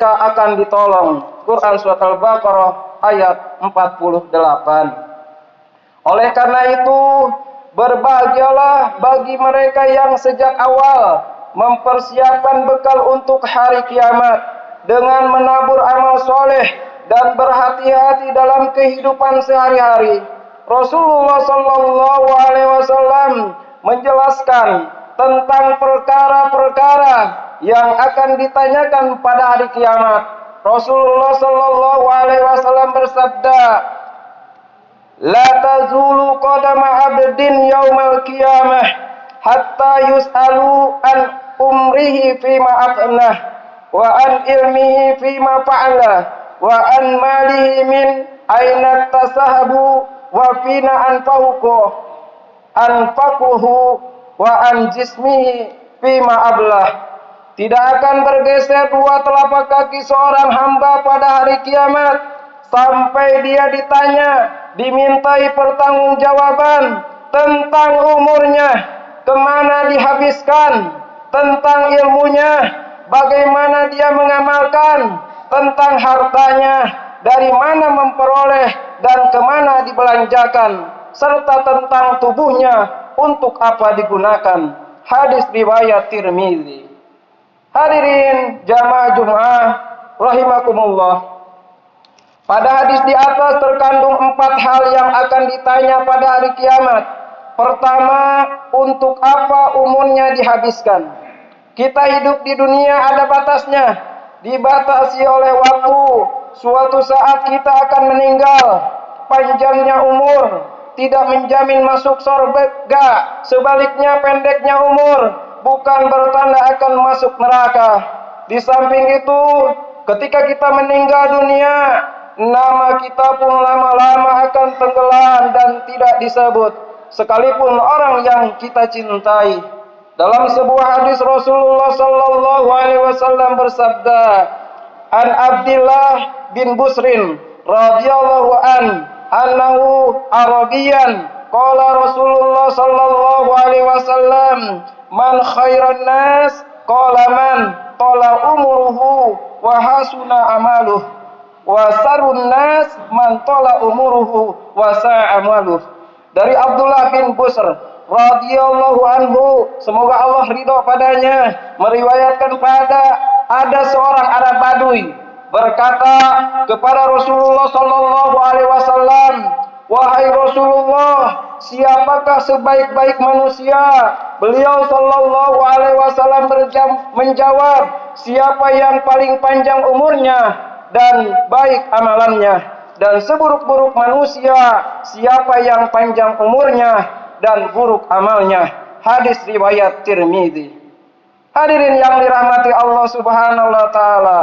mereka akan ditolong. Quran Surat Al-Baqarah ayat 48. Oleh karena itu, berbahagialah bagi mereka yang sejak awal mempersiapkan bekal untuk hari kiamat dengan menabur amal soleh dan berhati-hati dalam kehidupan sehari-hari. Rasulullah Sallallahu Alaihi Wasallam menjelaskan tentang perkara-perkara yang akan ditanyakan pada hari kiamat. Rasulullah Sallallahu Alaihi Wasallam bersabda, "La tazulu qadama abdin yaumal qiyamah hatta yus'alu an umrihi fima afnah wa an ilmihi fima fa'ala wa an malihi min aina tasahabu wa fina anfaquhu wa an jismihi fima ablah." Tidak akan bergeser dua telapak kaki seorang hamba pada hari kiamat sampai dia ditanya, dimintai pertanggungjawaban tentang umurnya, kemana dihabiskan, tentang ilmunya, bagaimana dia mengamalkan, tentang hartanya, dari mana memperoleh dan kemana dibelanjakan, serta tentang tubuhnya untuk apa digunakan. Hadis riwayat Tirmizi. Hadirin jamaah Jumat rahimakumullah. Pada hadis di atas terkandung 4 hal yang akan ditanya pada hari kiamat. Pertama, untuk apa umurnya dihabiskan? Kita hidup di dunia ada batasnya, dibatasi oleh waktu. Suatu saat kita akan meninggal. Panjangnya umur tidak menjamin masuk surga, sebaliknya pendeknya umur bukan bertanda akan masuk neraka. Di samping itu, ketika kita meninggal dunia, nama kita pun lama-lama akan tenggelam dan tidak disebut, sekalipun orang yang kita cintai. Dalam sebuah hadis Rasulullah Sallallahu Alaihi Wasallam bersabda, "An Abdillah bin Busrin radhiyallahu anhu Arabiyan, qala Rasulullah Sallallahu Alaihi Wasallam, man khairan nas, qala man tala umuruhu wa hasuna amaluh, wa sarun nas man tala umuruhu wa sa'a amaluh." Dari Abdullah bin Busr radhiyallahu anhu, semoga Allah ridho padanya, meriwayatkan ada seorang Arab Badui berkata kepada Rasulullah Sallallahu Alaihi Wasallam, "Wahai Rasulullah, siapakah sebaik-baik manusia?" Beliau Sallallahu Alaihi Wasallam menjawab, "Siapa yang paling panjang umurnya dan baik amalannya. Dan seburuk-buruk manusia, siapa yang panjang umurnya dan buruk amalnya." Hadis riwayat Tirmizi. Hadirin yang dirahmati Allah Subhanahu wa taala,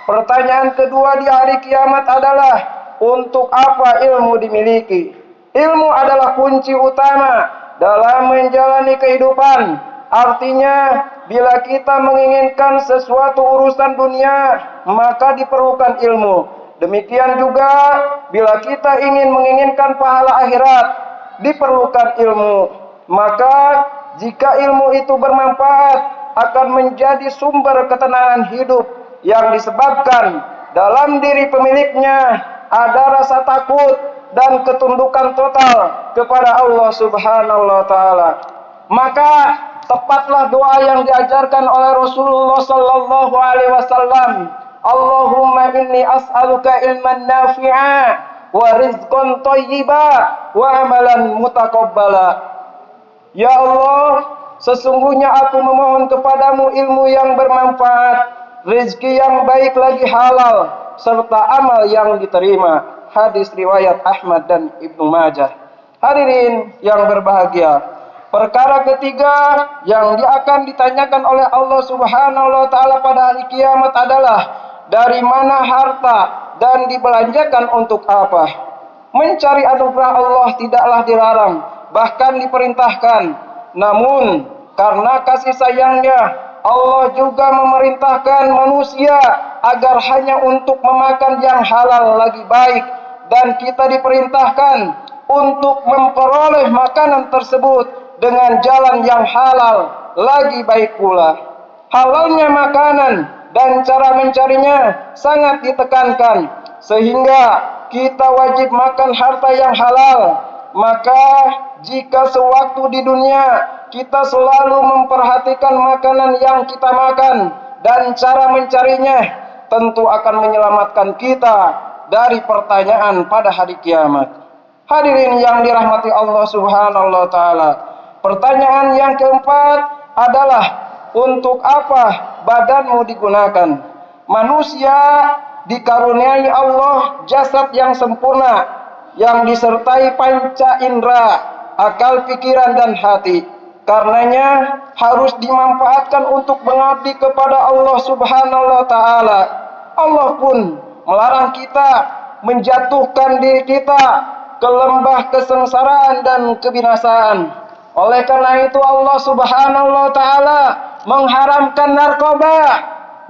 pertanyaan kedua di hari kiamat adalah, untuk apa ilmu dimiliki? Ilmu adalah kunci utama dalam menjalani kehidupan. Artinya, bila kita menginginkan sesuatu urusan dunia, maka diperlukan ilmu. Demikian juga bila kita menginginkan pahala akhirat, diperlukan ilmu. Maka jika ilmu itu bermanfaat, akan menjadi sumber ketenangan hidup yang disebabkan dalam diri pemiliknya ada rasa takut dan ketundukan total kepada Allah Subhanahu wa taala. Maka tepatlah doa yang diajarkan oleh Rasulullah Sallallahu Alaihi Wasallam, "Allahumma inni as'aluka ilman nafi'a wa rizqan thayyiba wa amalan mutaqabbala." Ya Allah, sesungguhnya aku memohon kepadamu ilmu yang bermanfaat, rezeki yang baik lagi halal, serta amal yang diterima. Hadis riwayat Ahmad dan Ibnu Majah. Hadirin yang berbahagia, perkara ketiga yang akan ditanyakan oleh Allah Subhanahu wa taala pada hari kiamat adalah, dari mana harta dan dibelanjakan untuk apa? Mencari anugerah Allah tidaklah dilarang, bahkan diperintahkan. Namun, karena kasih sayangnya, Allah juga memerintahkan manusia agar hanya untuk memakan yang halal lagi baik, dan kita diperintahkan untuk memperoleh makanan tersebut dengan jalan yang halal lagi baik pula. Halalnya makanan dan cara mencarinya sangat ditekankan, sehingga kita wajib makan harta yang halal. Maka jika sewaktu di dunia kita selalu memperhatikan makanan yang kita makan dan cara mencarinya, tentu akan menyelamatkan kita dari pertanyaan pada hari kiamat. Hadirin yang dirahmati Allah Subhanahu wa taala. Pertanyaan yang keempat adalah, untuk apa badanmu digunakan? Manusia dikaruniai Allah jasad yang sempurna, yang disertai panca indera, akal, pikiran, dan hati. Karenanya harus dimanfaatkan untuk mengabdi kepada Allah Subhanahu wa taala. Allah pun melarang kita menjatuhkan diri kita ke lembah kesengsaraan dan kebinasaan. Oleh karena itu Allah Subhanahu wa taala mengharamkan narkoba,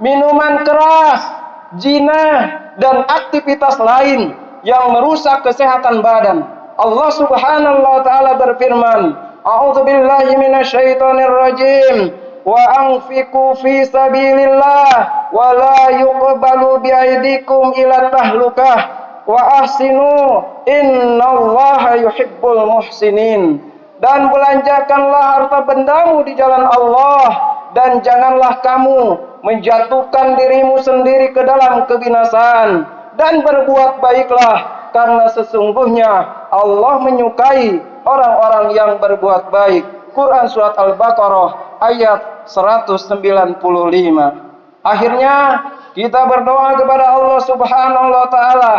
minuman keras, zina, dan aktivitas lain yang merusak kesehatan badan. Allah Subhanahu wa taala berfirman, "A'udzubillahi minasyaitonir rajim. Wa anfiqu fi sabilillah wa la yuqbalu biaidikum ila tahlukah wa ahsinu innallaha yuhibbul muhsinin." Dan belanjakanlah harta bendamu di jalan Allah, dan janganlah kamu menjatuhkan dirimu sendiri ke dalam kebinasaan, dan berbuat baiklah, karena sesungguhnya Allah menyukai orang-orang yang berbuat baik. Quran Surat Al-Baqarah ayat 195. Akhirnya kita berdoa kepada Allah Subhanahu wa taala,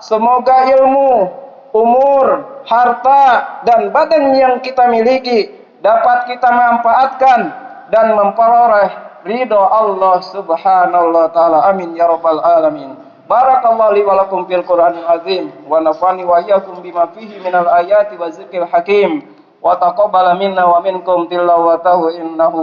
semoga ilmu, umur, harta, dan badan yang kita miliki dapat kita manfaatkan dan memperoleh ridho Allah Subhanahu wa taala. Amin ya rabbal alamin. Barakallahu li wa lakum fil Qur'anil azim wa nafani wa iyyakum bima fihi minal ayati wa zikril hakim wa taqabbala minna wa minkum tilawatahu innahu